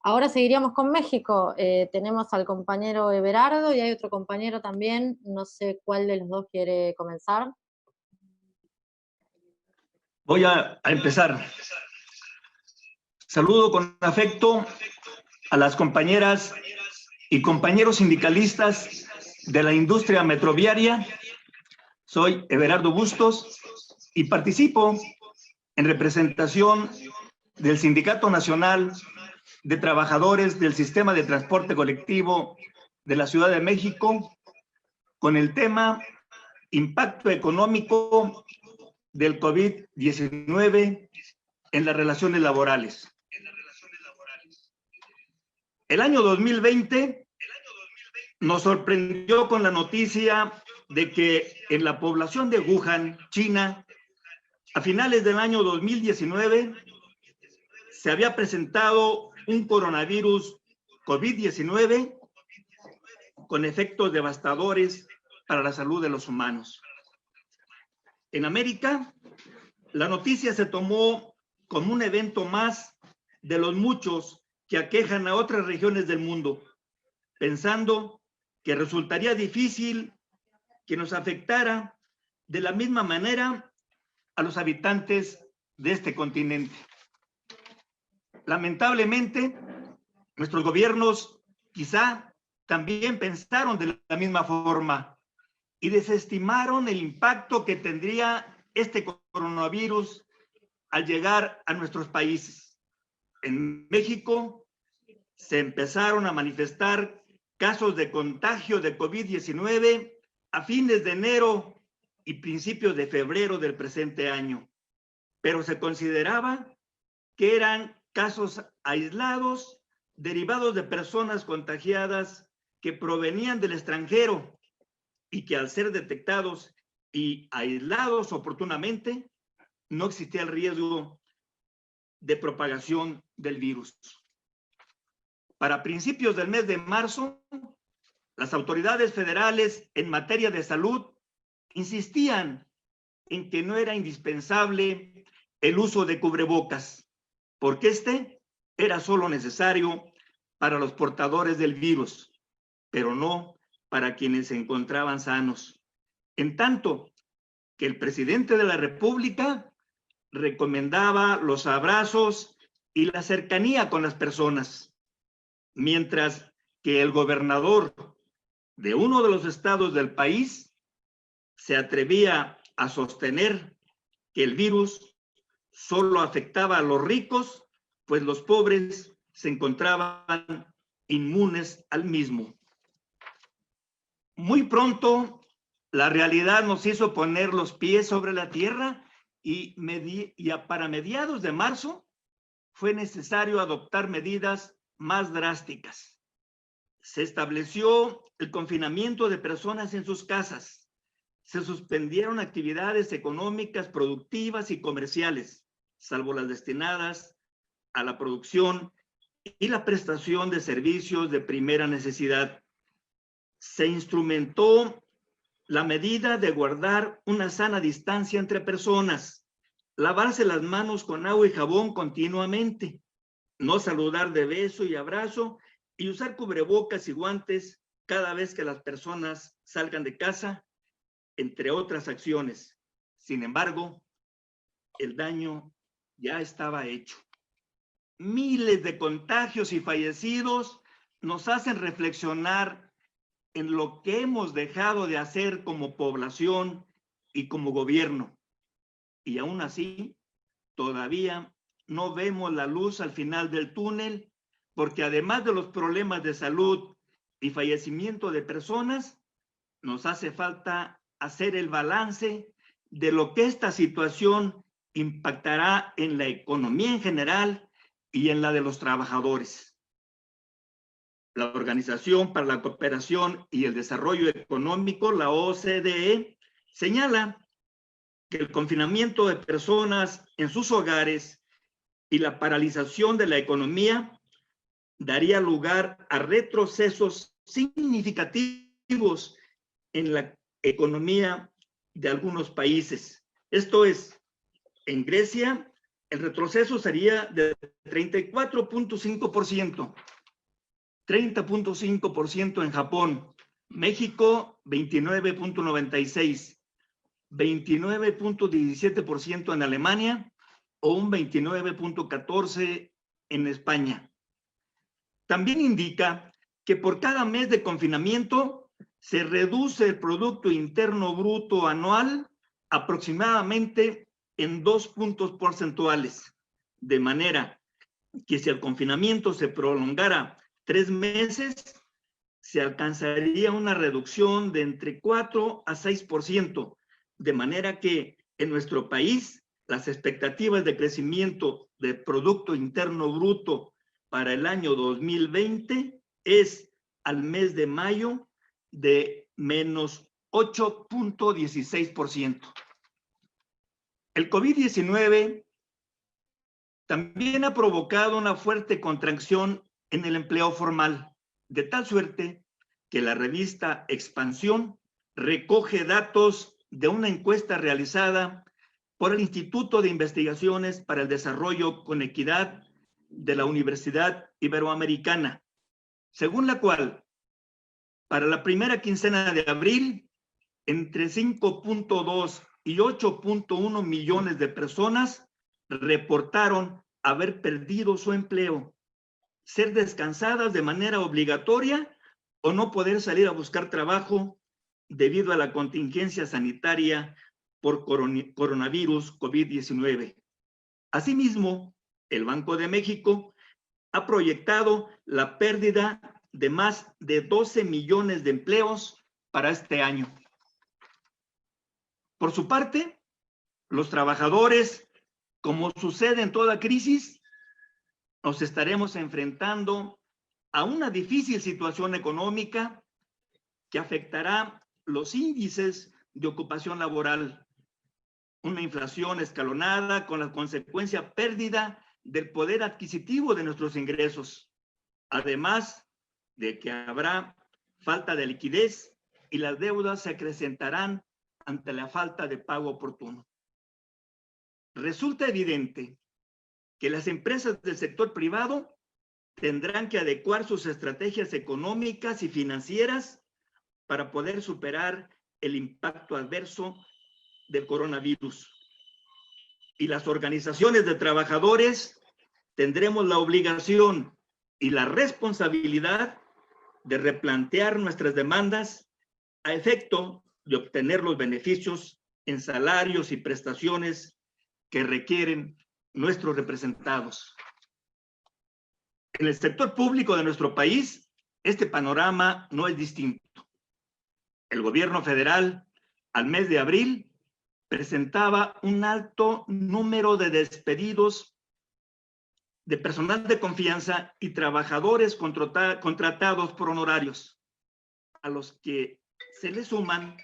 Ahora seguiríamos con México. Tenemos al compañero Everardo y hay otro compañero también. No sé cuál de los dos quiere comenzar. Voy a empezar. Saludo con afecto a las compañeras y compañeros sindicalistas de la industria metroviaria. Soy Everardo Bustos y participo en representación del Sindicato Nacional de Trabajadores del Sistema de Transporte Colectivo de la Ciudad de México con el tema Impacto Económico del COVID-19 en las relaciones laborales. El año 2020 nos sorprendió con la noticia de que en la población de Wuhan, China, a finales del año 2019, se había presentado un coronavirus COVID-19 con efectos devastadores para la salud de los humanos. En América, la noticia se tomó como un evento más de los muchos que aquejan a otras regiones del mundo, pensando que resultaría difícil que nos afectara de la misma manera a los habitantes de este continente. Lamentablemente, nuestros gobiernos quizá también pensaron de la misma forma y desestimaron el impacto que tendría este coronavirus al llegar a nuestros países. En México se empezaron a manifestar casos de contagio de COVID-19 a fines de enero y principios de febrero del presente año, pero se consideraba que eran casos aislados derivados de personas contagiadas que provenían del extranjero y que al ser detectados y aislados oportunamente, no existía el riesgo de propagación del virus. Para principios del mes de marzo, las autoridades federales en materia de salud insistían en que no era indispensable el uso de cubrebocas, porque este era solo necesario para los portadores del virus, pero no para quienes se encontraban sanos. En tanto que el presidente de la República recomendaba los abrazos y la cercanía con las personas, mientras que el gobernador de uno de los estados del país se atrevía a sostener que el virus solo afectaba a los ricos, pues los pobres se encontraban inmunes al mismo. Muy pronto, la realidad nos hizo poner los pies sobre la tierra y para mediados de marzo fue necesario adoptar medidas más drásticas. Se estableció el confinamiento de personas en sus casas. Se suspendieron actividades económicas, productivas y comerciales, salvo las destinadas a la producción y la prestación de servicios de primera necesidad. Se instrumentó la medida de guardar una sana distancia entre personas, lavarse las manos con agua y jabón continuamente, no saludar de beso y abrazo y usar cubrebocas y guantes cada vez que las personas salgan de casa, entre otras acciones. Sin embargo, el daño ya estaba hecho. Miles de contagios y fallecidos nos hacen reflexionar en lo que hemos dejado de hacer como población y como gobierno. Y aún así, todavía no vemos la luz al final del túnel, porque además de los problemas de salud y fallecimiento de personas, nos hace falta hacer el balance de lo que esta situación impactará en la economía en general y en la de los trabajadores. La Organización para la Cooperación y el Desarrollo Económico, la OCDE, señala que el confinamiento de personas en sus hogares y la paralización de la economía daría lugar a retrocesos significativos en la economía de algunos países. Esto es, en Grecia, El retroceso sería de 34.5%, 30.5% en Japón, México 29.96%, 29.17% en Alemania o un 29.14% en España. También indica que por cada mes de confinamiento se reduce el Producto Interno Bruto anual aproximadamente en 2 puntos porcentuales, de manera que si el confinamiento se prolongara 3 meses, se alcanzaría una reducción de entre 4 a 6%, de manera que en nuestro país las expectativas de crecimiento del Producto Interno Bruto para el año 2020 es al mes de mayo de menos 8.16%. El COVID-19 también ha provocado una fuerte contracción en el empleo formal, de tal suerte que la revista Expansión recoge datos de una encuesta realizada por el Instituto de Investigaciones para el Desarrollo con Equidad de la Universidad Iberoamericana, según la cual, para la primera quincena de abril, entre 5.2 y 8.1 millones de personas reportaron haber perdido su empleo, ser descansadas de manera obligatoria o no poder salir a buscar trabajo debido a la contingencia sanitaria por coronavirus COVID-19. Asimismo, el Banco de México ha proyectado la pérdida de más de 12 millones de empleos para este año. Por su parte, los trabajadores, como sucede en toda crisis, nos estaremos enfrentando a una difícil situación económica que afectará los índices de ocupación laboral, una inflación escalonada con la consecuencia pérdida del poder adquisitivo de nuestros ingresos, además de que habrá falta de liquidez y las deudas se acrecentarán ante la falta de pago oportuno. Resulta evidente que las empresas del sector privado tendrán que adecuar sus estrategias económicas y financieras para poder superar el impacto adverso del coronavirus. Y las organizaciones de trabajadores tendremos la obligación y la responsabilidad de replantear nuestras demandas a efecto de obtener los beneficios en salarios y prestaciones que requieren nuestros representados. En el sector público de nuestro país, este panorama no es distinto. El gobierno federal, al mes de abril, presentaba un alto número de despedidos de personal de confianza y trabajadores contratados por honorarios, a los que se le suman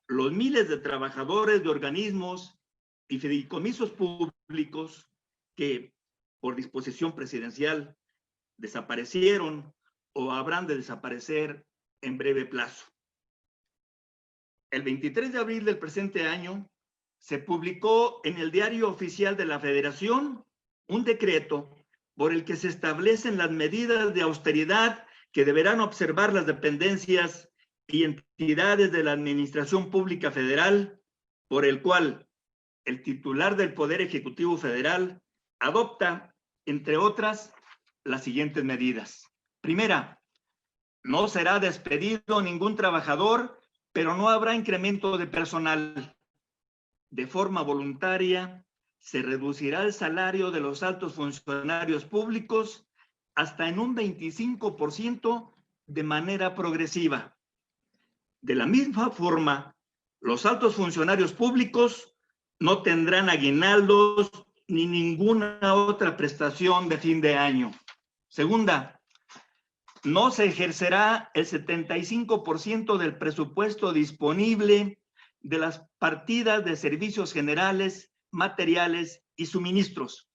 los miles de trabajadores de organismos y fideicomisos públicos que, por disposición presidencial, desaparecieron o habrán de desaparecer en breve plazo. El 23 de abril del presente año se publicó en el Diario Oficial de la Federación un decreto por el que se establecen las medidas de austeridad que deberán observar las dependencias y entidades de la Administración Pública Federal, por el cual el titular del Poder Ejecutivo Federal adopta, entre otras, las siguientes medidas. Primera, no será despedido ningún trabajador, pero no habrá incremento de personal. De forma voluntaria, se reducirá el salario de los altos funcionarios públicos hasta en un 25% de manera progresiva. De la misma forma, los altos funcionarios públicos no tendrán aguinaldos ni ninguna otra prestación de fin de año. Segunda, no se ejercerá el 75% del presupuesto disponible de las partidas de servicios generales, materiales y suministros.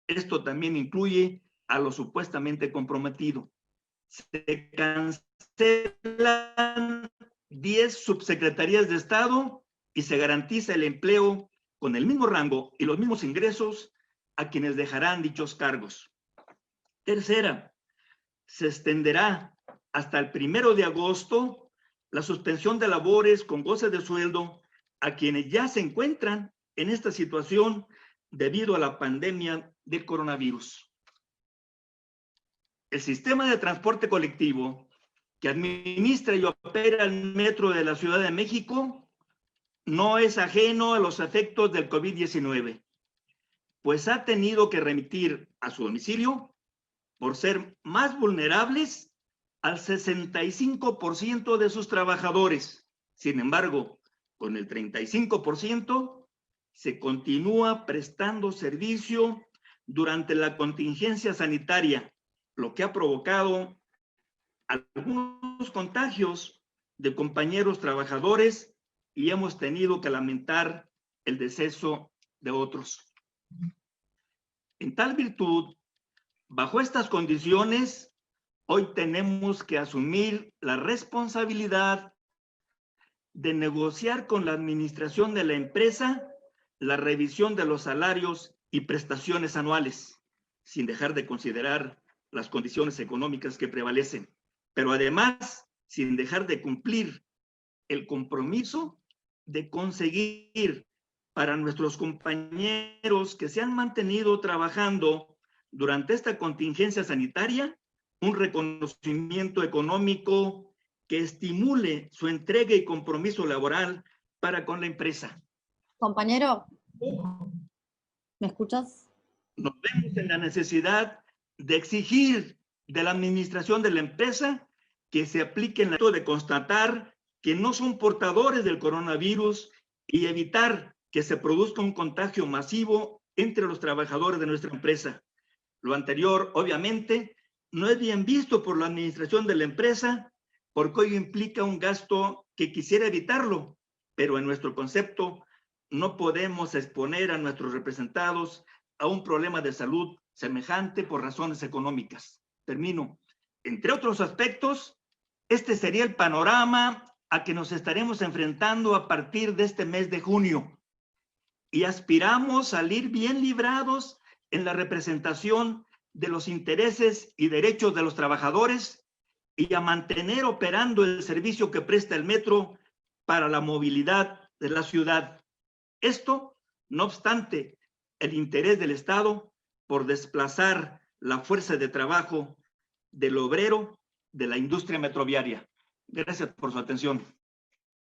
Esto también incluye a lo supuestamente comprometido. Se cancelan 10 subsecretarías de Estado y se garantiza el empleo con el mismo rango y los mismos ingresos a quienes dejarán dichos cargos. Tercera, se extenderá hasta el 1 de agosto la suspensión de labores con goce de sueldo a quienes ya se encuentran en esta situación debido a la pandemia del coronavirus. El sistema de transporte colectivo que administra y opera el metro de la Ciudad de México no es ajeno a los efectos del COVID-19, pues ha tenido que remitir a su domicilio por ser más vulnerables al 65% de sus trabajadores. Sin embargo, con el 35% se continúa prestando servicio durante la contingencia sanitaria, lo que ha provocado algunos contagios de compañeros trabajadores y hemos tenido que lamentar el deceso de otros. En tal virtud, bajo estas condiciones, hoy tenemos que asumir la responsabilidad de negociar con la administración de la empresa la revisión de los salarios y prestaciones anuales, sin dejar de considerar las condiciones económicas que prevalecen, pero además sin dejar de cumplir el compromiso de conseguir para nuestros compañeros que se han mantenido trabajando durante esta contingencia sanitaria un reconocimiento económico que estimule su entrega y compromiso laboral para con la empresa. Compañero, ¿me escuchas? Nos vemos en la necesidad de exigir de la administración de la empresa que se aplique el acto de constatar que no son portadores del coronavirus y evitar que se produzca un contagio masivo entre los trabajadores de nuestra empresa. Lo anterior, obviamente, no es bien visto por la administración de la empresa porque hoy implica un gasto que quisiera evitarlo, pero en nuestro concepto no podemos exponer a nuestros representados a un problema de salud semejante por razones económicas. Termino. Entre otros aspectos, este sería el panorama a que nos estaremos enfrentando a partir de este mes de junio y aspiramos a salir bien librados en la representación de los intereses y derechos de los trabajadores y a mantener operando el servicio que presta el metro para la movilidad de la ciudad. Esto, no obstante, el interés del Estado por desplazar la fuerza de trabajo del obrero de la industria metroviaria. Gracias por su atención.